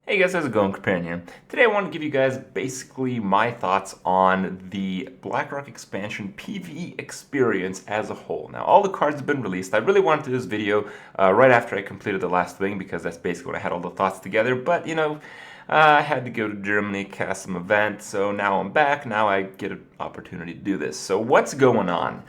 Hey guys, how's it going, Companion? Today I want to give you guys basically my thoughts on the Blackrock expansion PvE experience as a whole. Now, all the cards have been released. I really wanted to do this video right after I completed the last wing because that's basically when I had all the thoughts together, but I had to go to Germany, cast some event, so now I'm back. Now I get an opportunity to do this. So what's going on?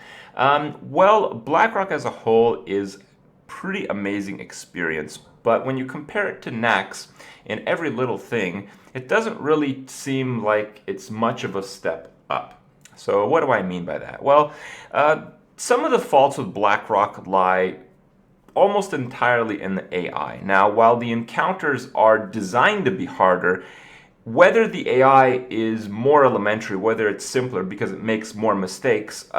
Well, Blackrock as a whole is pretty amazing experience, but when you compare it to Nax in every little thing, it doesn't really seem like it's much of a step up. So what do I mean by that? Well, some of the faults with Blackrock lie almost entirely in the AI. Now, while the encounters are designed to be harder, whether the AI is more elementary, whether it's simpler because it makes more mistakes,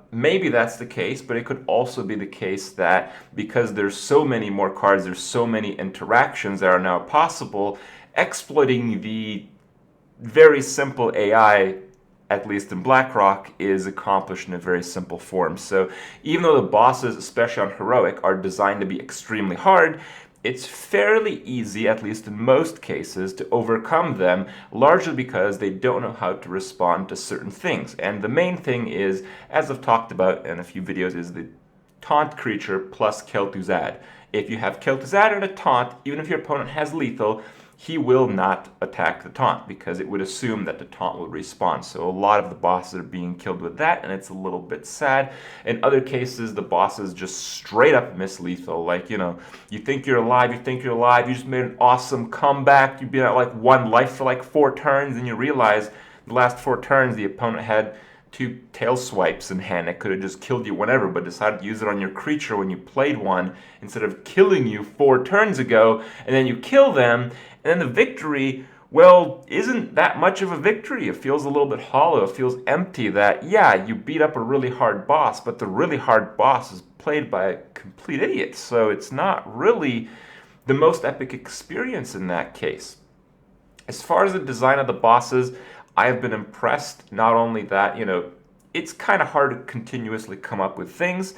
maybe that's the case, but it could also be the case that because there's so many more cards, there's so many interactions that are now possible, exploiting the very simple AI, at least in Blackrock, is accomplished in a very simple form. So even though the bosses, especially on Heroic, are designed to be extremely hard, it's fairly easy, at least in most cases, to overcome them, largely because they don't know how to respond to certain things. And the main thing is, as I've talked about in a few videos, is the taunt creature plus Kel'Thuzad. If you have Kel'Thuzad and a taunt, even if your opponent has lethal, he will not attack the taunt because it would assume that the taunt will respawn. So a lot of the bosses are being killed with that, and it's a little bit sad. In other cases, the bosses just straight up miss lethal. Like, you think you're alive, you just made an awesome comeback, you've been at like 1 life for like 4 turns, and you realize the last 4 turns the opponent had 2 tail swipes in hand that could have just killed you whenever, but decided to use it on your creature when you played one instead of killing you 4 turns ago, and then you kill them, and then the victory, well, isn't that much of a victory. It feels a little bit hollow. It feels empty that, yeah, you beat up a really hard boss, but the really hard boss is played by a complete idiot, so it's not really the most epic experience in that case. As far as the design of the bosses, I have been impressed. Not only that, it's kind of hard to continuously come up with things.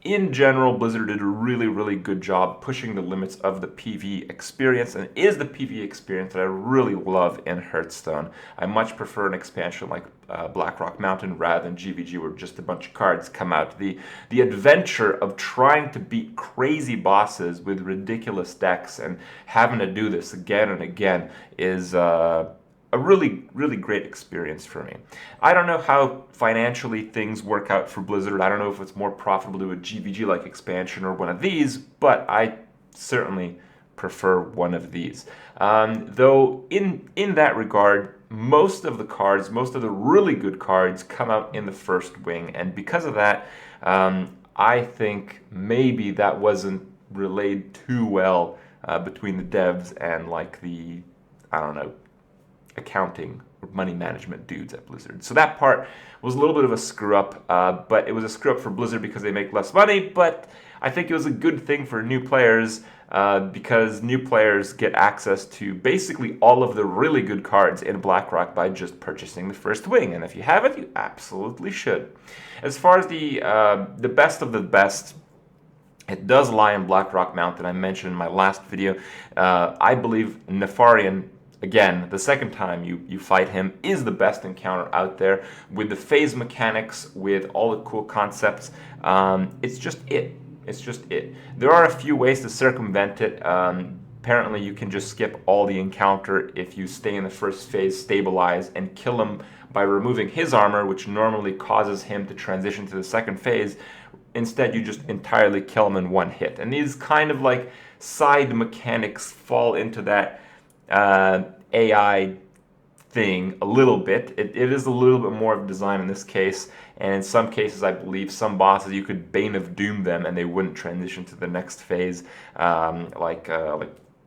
In general, Blizzard did a really, really good job pushing the limits of the PvE experience, and it is the PvE experience that I really love in Hearthstone. I much prefer an expansion like Blackrock Mountain rather than GVG where just a bunch of cards come out. The adventure of trying to beat crazy bosses with ridiculous decks and having to do this again and again is a really, really great experience for me. I don't know how financially things work out for Blizzard. I don't know if it's more profitable to do a GVG-like expansion or one of these, but I certainly prefer one of these. Though in that regard, most of the cards, most of the really good cards come out in the first wing, and because of that, I think maybe that wasn't relayed too well between the devs and like the, I don't know, accounting or money management dudes at Blizzard. So that part was a little bit of a screw up, but it was a screw up for Blizzard because they make less money, but I think it was a good thing for new players because new players get access to basically all of the really good cards in Blackrock by just purchasing the first wing, and if you haven't, you absolutely should. As far as the best of the best, it does lie in Blackrock Mountain. I mentioned in my last video, I believe Nefarian, again, the second time you fight him, is the best encounter out there with the phase mechanics, with all the cool concepts. It's just it. It's just it. There are a few ways to circumvent it. Apparently, you can just skip all the encounter if you stay in the first phase, stabilize, and kill him by removing his armor, which normally causes him to transition to the second phase. Instead, you just entirely kill him in 1 hit. And these kind of like side mechanics fall into that AI thing a little bit. It is a little bit more of design in this case, and in some cases I believe some bosses you could Bane of Doom them and they wouldn't transition to the next phase, like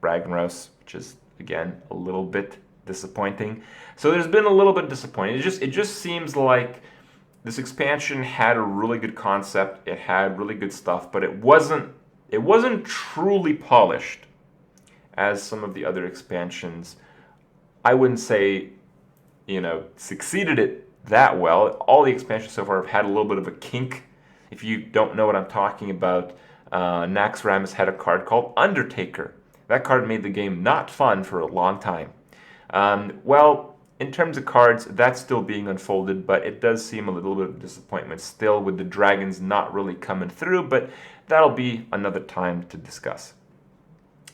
Ragnaros, which is again a little bit disappointing. So there's been a little bit disappointing. It just seems like this expansion had a really good concept, it had really good stuff, but it wasn't truly polished as some of the other expansions. I wouldn't say, succeeded it that well. All the expansions so far have had a little bit of a kink. If you don't know what I'm talking about, Naxxramas had a card called Undertaker That card made the game not fun for a long time. Well, in terms of cards, that's still being unfolded, but it does seem a little bit of disappointment still with the dragons not really coming through, but that'll be another time to discuss.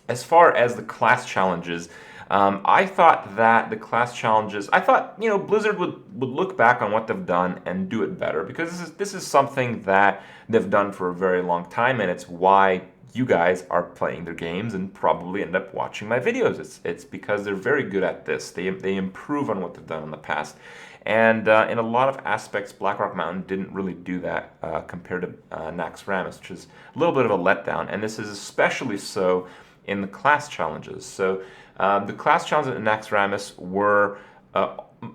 As far as the class challenges, I thought that the class challenges, I thought, Blizzard would look back on what they've done and do it better, because this is something that they've done for a very long time, and it's why you guys are playing their games and probably end up watching my videos. It's because they're very good at this. They improve on what they've done in the past. And in a lot of aspects, Blackrock Mountain didn't really do that compared to Naxxramas, which is a little bit of a letdown. And this is especially so in the class challenges. So the class challenges in Naxxramas were,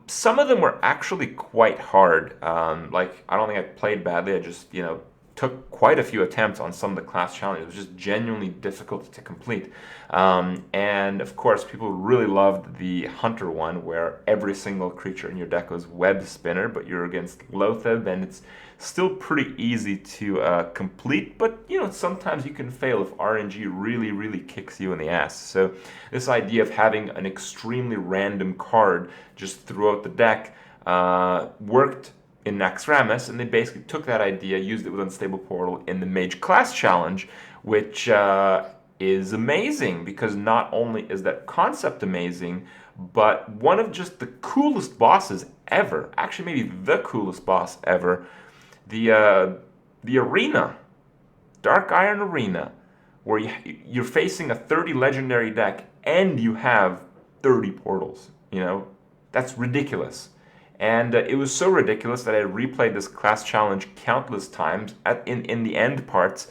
some of them were actually quite hard. Like, I don't think I played badly. I just, took quite a few attempts on some of the class challenges. It was just genuinely difficult to complete. And of course, people really loved the Hunter one, where every single creature in your deck was Web Spinner, but you're against Loatheb, and it's still pretty easy to complete, but sometimes you can fail if RNG really kicks you in the ass. So this idea of having an extremely random card just throughout the deck worked in Naxxramas, and they basically took that idea, used it with Unstable Portal in the Mage Class Challenge, which is amazing, because not only is that concept amazing, but one of just the coolest bosses ever, actually maybe the coolest boss ever, the arena, Dark Iron Arena, where you're facing a 30 legendary deck and you have 30 portals. That's ridiculous. And it was so ridiculous that I replayed this class challenge countless times. In the end parts,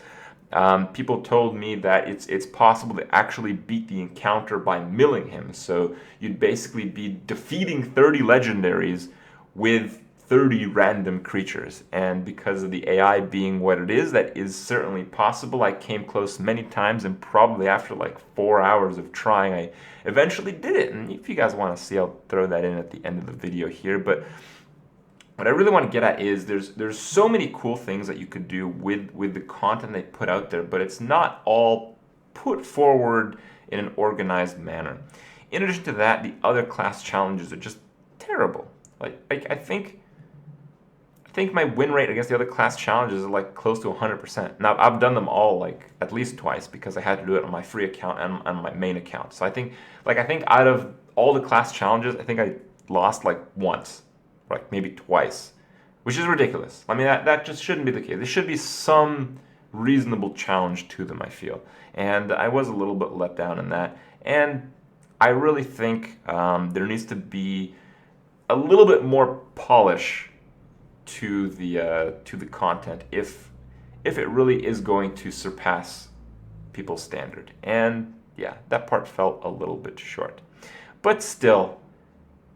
people told me that it's possible to actually beat the encounter by milling him. So you'd basically be defeating 30 legendaries with 30 random creatures. And because of the AI being what it is, that is certainly possible. I came close many times, and probably after like 4 hours of trying, I eventually did it. And if you guys want to see, I'll throw that in at the end of the video here. But what I really want to get at is there's so many cool things that you could do with the content they put out there, but it's not all put forward in an organized manner. In addition to that, the other class challenges are just terrible. I think my win rate against the other class challenges is like close to 100%. Now, I've done them all like at least twice, because I had to do it on my free account and on my main account. So I think out of all the class challenges, I think I lost like once, like maybe twice, which is ridiculous. I mean, that just shouldn't be the case. There should be some reasonable challenge to them, I feel. And I was a little bit let down in that. And I really think there needs to be a little bit more polish to the content if it really is going to surpass people's standard. And yeah, that part felt a little bit short, but still,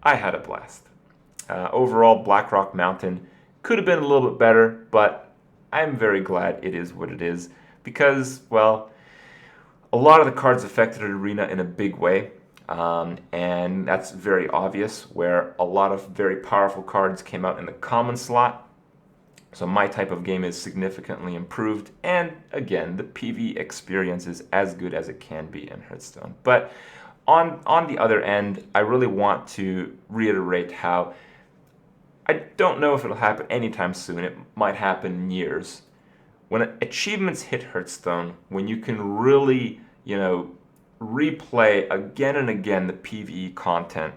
I had a blast. Overall, Blackrock Mountain could have been a little bit better, but I'm very glad it is what it is, because, well, a lot of the cards affected Arena in a big way. And that's very obvious, where a lot of very powerful cards came out in the common slot. So my type of game is significantly improved, and again, the PvE experience is as good as it can be in Hearthstone. But on the other end, I really want to reiterate how I don't know if it'll happen anytime soon. It might happen in years. When achievements hit Hearthstone, when you can really, replay again and again the PvE content,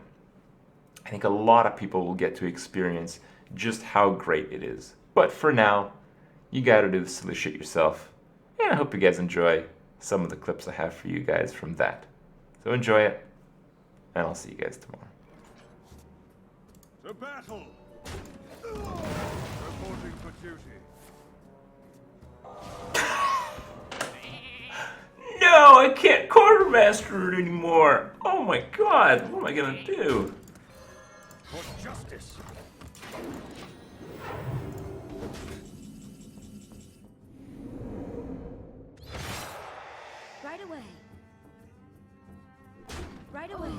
I think a lot of people will get to experience just how great it is. But for now, you gotta do the silly shit yourself. And I hope you guys enjoy some of the clips I have for you guys from that. So enjoy it, and I'll see you guys tomorrow. To battle! Reporting for duty. No, I can't quartermaster it anymore. Oh my god, what am I gonna do? For justice. Right away. Right away.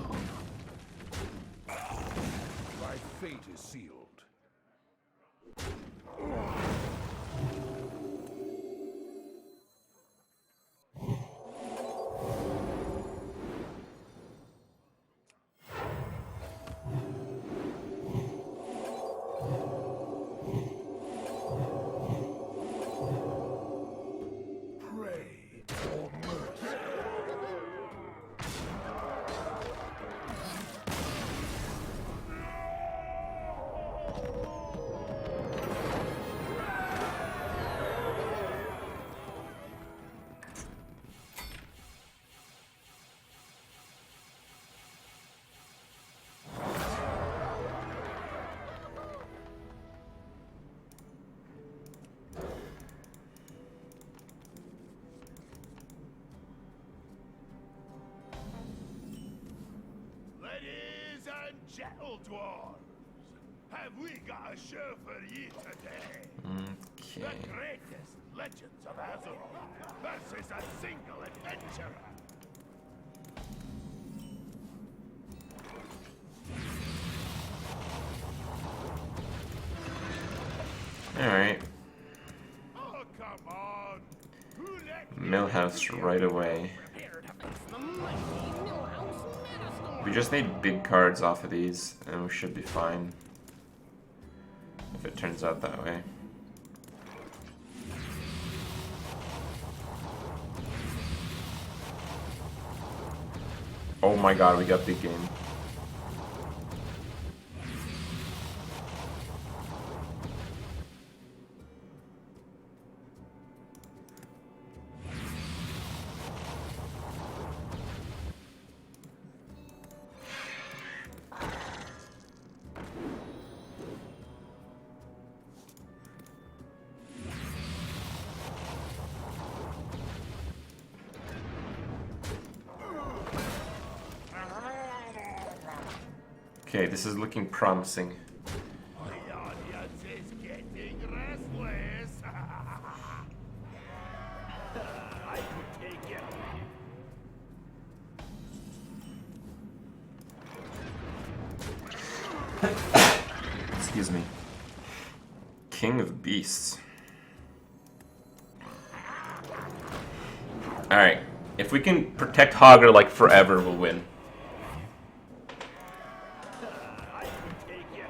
My fate is sealed. Ladies and gentle dwarves, have we got a show for you today? Okay. The greatest legends of Azeroth versus a single adventurer. Alright. Oh, come on. Who let Millhouse right away. We just need big cards off of these, and we should be fine. If it turns out that way. Oh my god, we got big game. Okay, this is looking promising. the audience is getting restless? I could take it. Excuse me. King of Beasts. Alright, if we can protect Hogger like forever, we'll win. I could take it.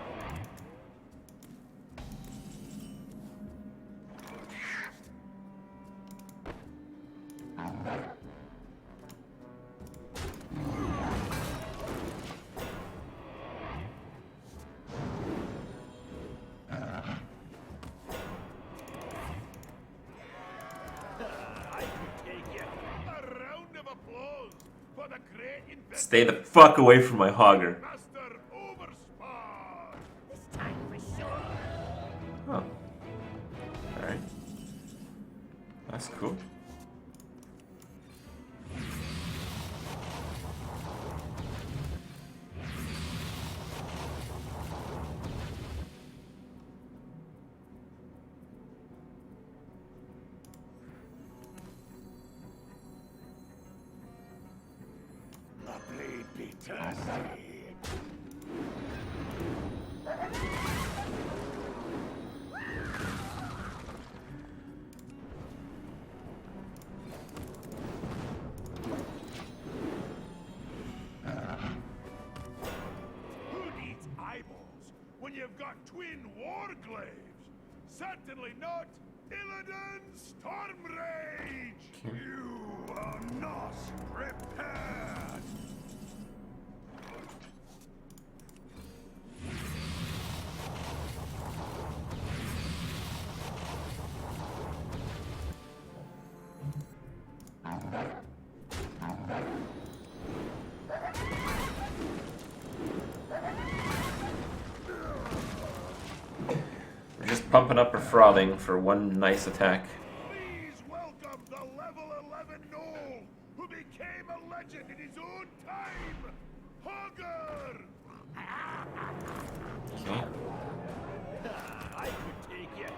I could take it. A round of applause for the great inventor, Stay the fuck away from my Hogger. Master Overspawn. This time for sure. Oh. Alright. That's cool. The blade be thirsty. Who needs eyeballs when you've got twin warglaives? Certainly not Illidan Stormrage! You are not prepared! We're just pumping up our frothing for one nice attack. Please welcome the level 11 gnoll who became a legend in his own time, Hogger! Okay. I could take it.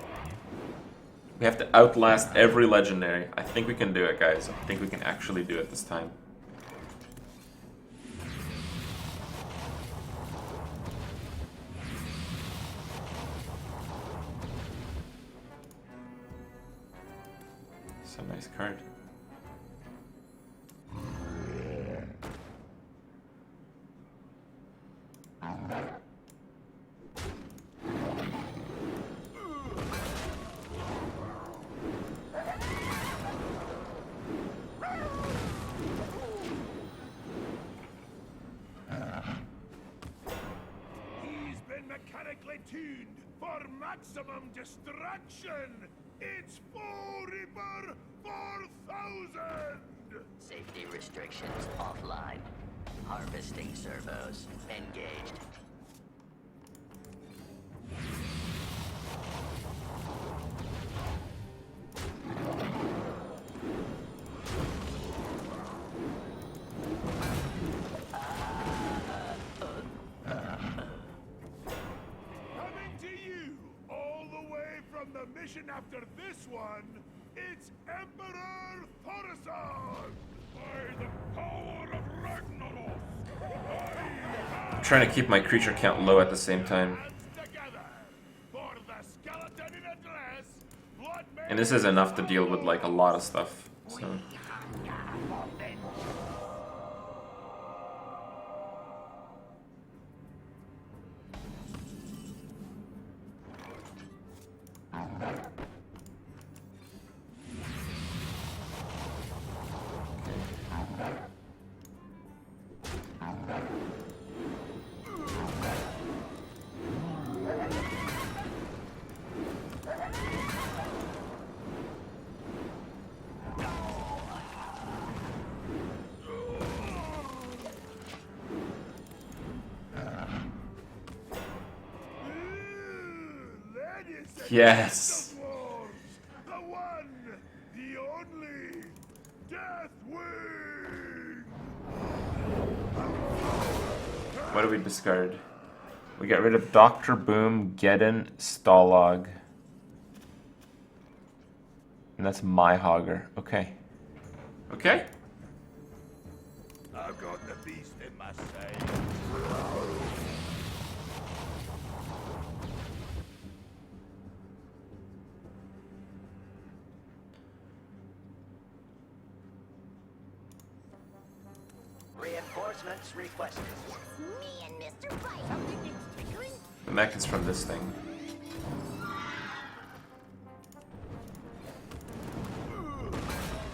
We have to outlast every legendary. I think we can do it, guys. I think we can actually do it this time. It's a nice card. tuned for maximum distraction. It's 4 Reaper 4000. Safety restrictions offline. Harvesting servos engaged. Coming to you all the way from the mission after this one, it's Emperor Thorisson! By the power of Ragnarok! I'm trying to keep my creature count low at the same time. Together for the skeleton in a dress, blood And this is enough to deal with like a lot of stuff. So yes. The one, the only, Deathwing! What do we discard? We got rid of Dr. Boom, Geddon, Stalag. And that's my Hogger. Okay. Okay. I've got the beast in my sight. Reinforcements requested. Me and Mr. Right. Something triggering? The mech is from this thing.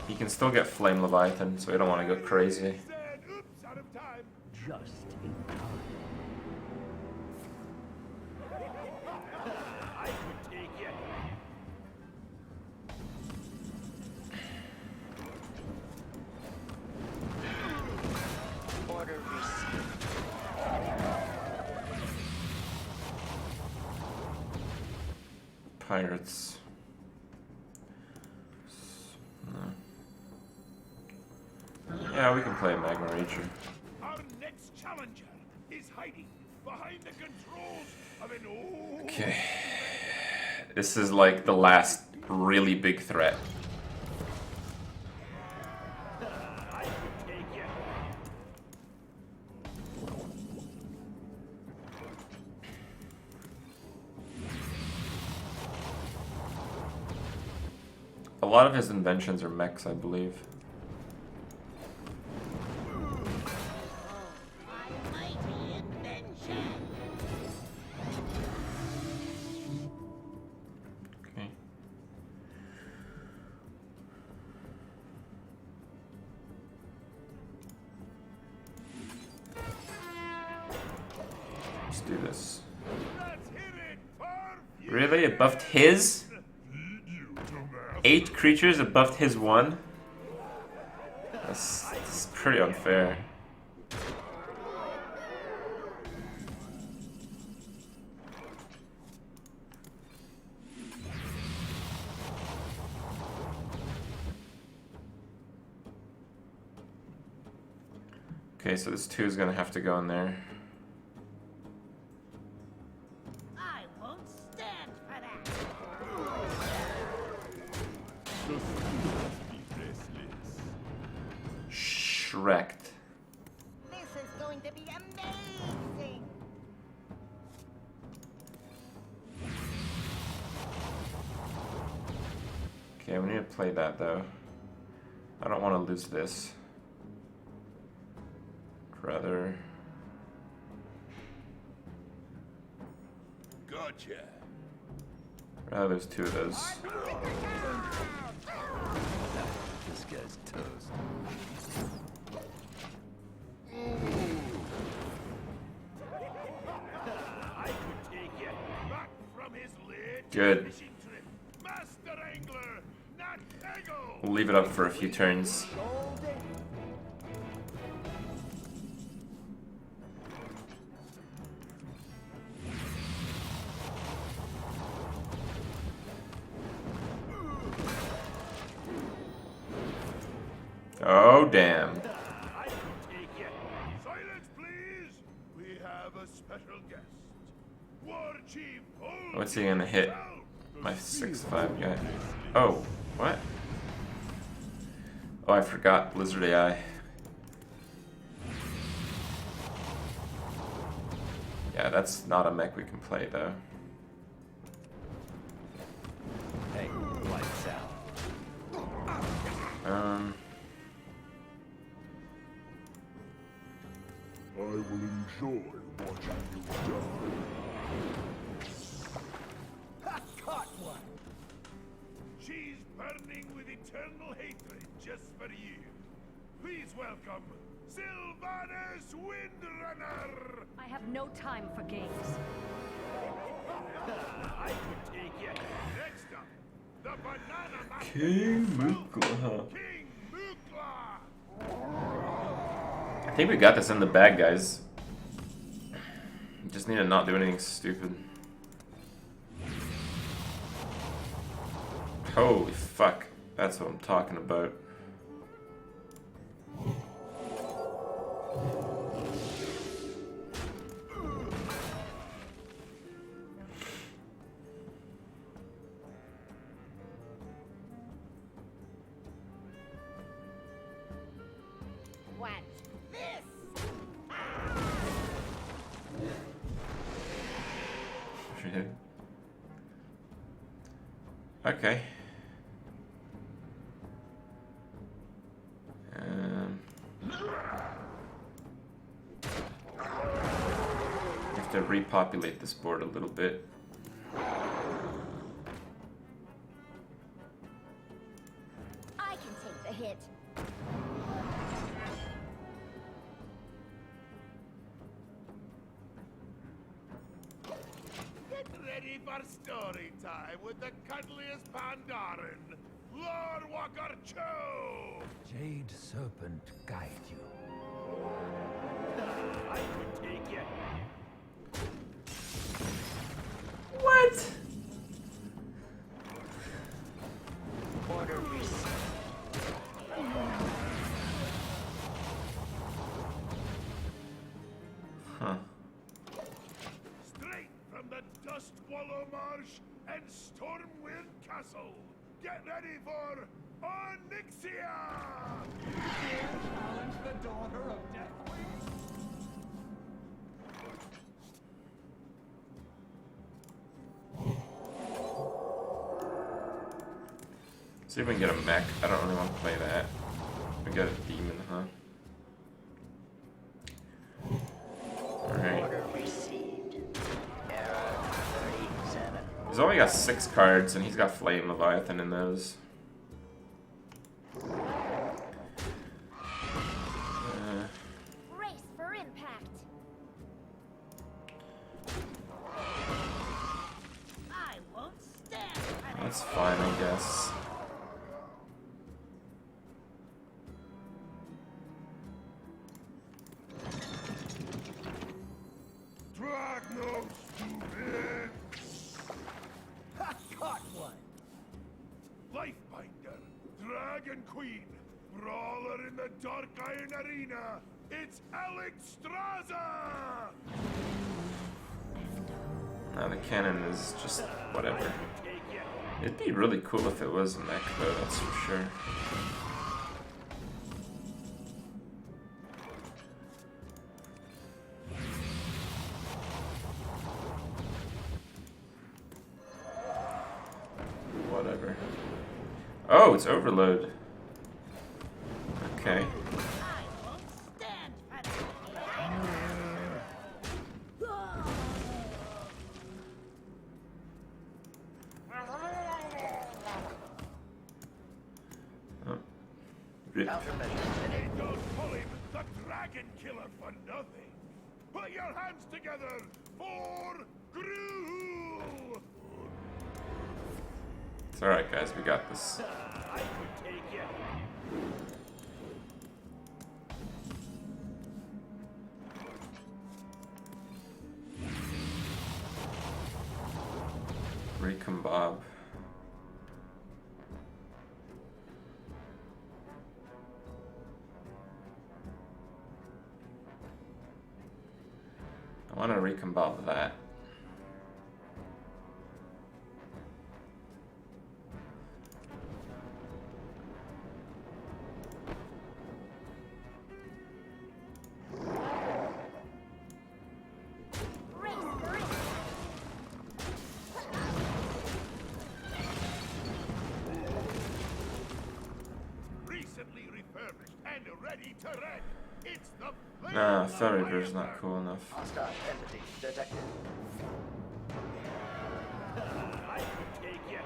He can still get Flame Leviathan, so we don't want to go crazy. Said, oops, out of time. Just in time. I could take you. Order received. Pirates. Yeah, we can play a Magma Rager. Our next challenger is hiding behind the controls of an old... Okay. This is like the last really big threat. I could take you. A lot of his inventions are mechs, I believe. Almighty invention. Okay. Let's do this. Let's hit it for Really? It buffed his? 8 creatures, it buffed his 1? That's pretty unfair. Okay, so this 2 is gonna have to go in there. I won't stand for that. Shrek'd. This is going to be amazing. Okay, we need to play that though. I don't want to lose this. Rather. Gotcha. Rather lose 2 of those. This guy's toast. I could take you. Good. fishing trip. Master angler, not ego. We'll leave it up for a few turns. Oh, damn. I can take you. Silence, please. We have a special guest. War Chief Holmes. What's he gonna hit? My 6'5" guy. Oh, what? Oh, I forgot Blizzard AI. Yeah, that's not a mech we can play though. Hey, lights out. I will enjoy watching you die. Caught one. She's burning with eternal hatred just for you. Please welcome Sylvanas Windrunner. I have no time for games. I can take you. Next up, the Banana Master King himself, Mukla. King Mukla. I think we got this in the bag, guys. Just need to not do anything stupid. Holy fuck. That's what I'm talking about. What's this? Okay. Have to repopulate this board a little bit. I can take the hit. Get ready for story time with the cuddliest Pandaren, Lord Walker Cho. Jade Serpent guide you. I can take you. What? Order received. Huh. Straight from the Dust Wallow Marsh and Stormwind Castle. Get ready for Onyxia! Challenge the daughter of Deathwing. See if we can get a mech. I don't really want to play that. We got a demon, huh? Alright. Order received. Error 37. He's only got 6 cards, and he's got Flame Leviathan in those. Race for impact. I won't stand for this. That's fine, I guess. Dragno, stupid! Ha! Caught one. Lifebinder, Dragon Queen, Brawler in the Dark Iron Arena, it's Alex Straza! Now the cannon is just whatever. Take you. It'd be really cool if it was a mech, though, that's for sure. Whatever. Oh, it's Overload. Okay. I won't stand for this. Oh. Rip. Countermeasures enabled. Don't call him the Dragon Killer for nothing. Put your hands together for Gru! It's alright, guys. We got this. I could take you. Recon Bob. I want to recon Bob that. Recently refurbished and ready to wreck. It's the Nah, Thought Reaper's not cool enough. Hostile entity detected. I could take you.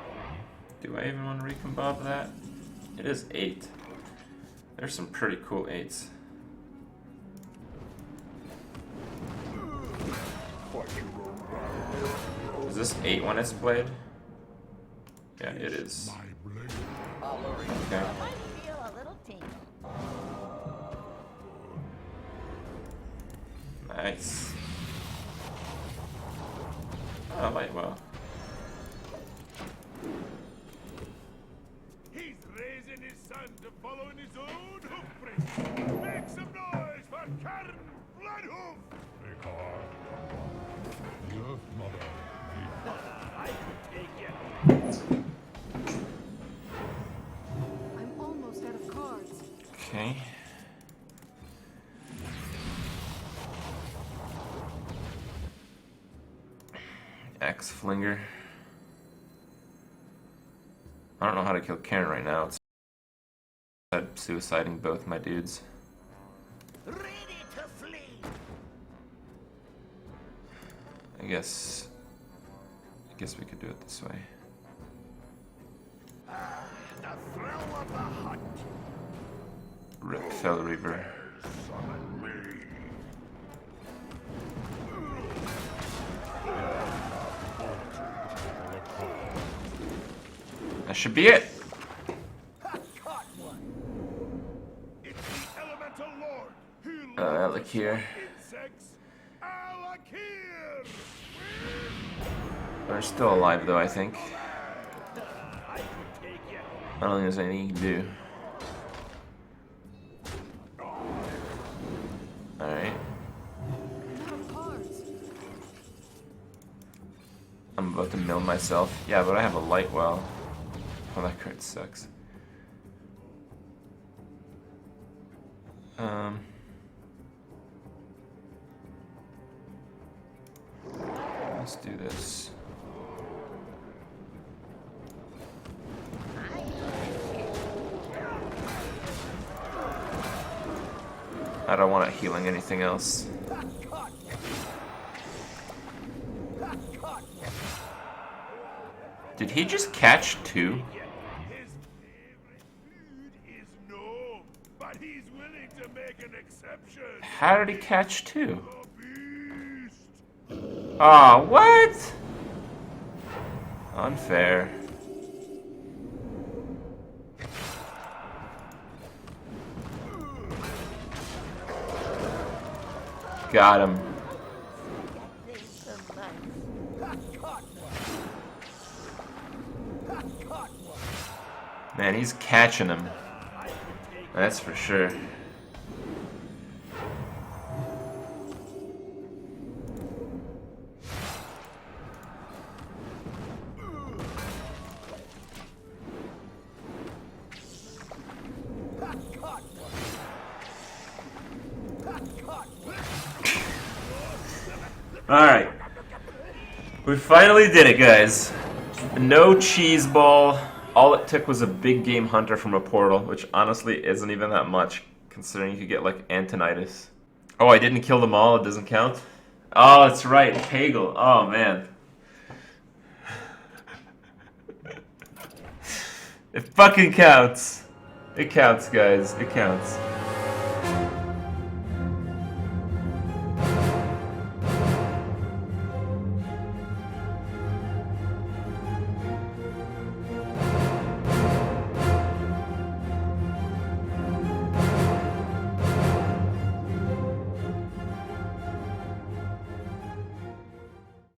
Do I even want to recon Bob that? It is 8. There's some pretty cool 8s. Is this 8 when it's played? Yeah, it is. Okay. I feel a little tingle. Nice. Oh, light well. He's raising his son to follow in his own hoofprints. Make some noise for Karen Bloodhoof! Your mother. I could take you. I'm almost out of cards. Okay. Axe Flinger. I don't know how to kill Karen right now. It's suiciding both my dudes. Ready to flee. I guess we could do it this way. The thrill of the hunt. Rip Fell Reaver. Summon me! That should be it. Caught one. It's the Elemental Lord who Alakir. insects. Alakir! They're still alive though, I think. I could take you. I don't think there's anything you can do. Alright. I'm out of cards. I'm about to mill myself. Yeah, but I have a light well. Oh, that card sucks. Let's do this. I don't want it healing anything else. Did he just catch 2? His favorite food is no, but he's willing to make an exception. How did he catch 2? The beast! Aw, what? Unfair. Got him. Man, he's catching him. That's for sure. Alright. We finally did it, guys. No cheese ball. All it took was a big game hunter from a portal, which honestly isn't even that much, considering you could get like Antonitis. Oh, I didn't kill them all, it doesn't count? Oh, that's right, Pagel. Oh, man. It fucking counts. It counts, guys. It counts.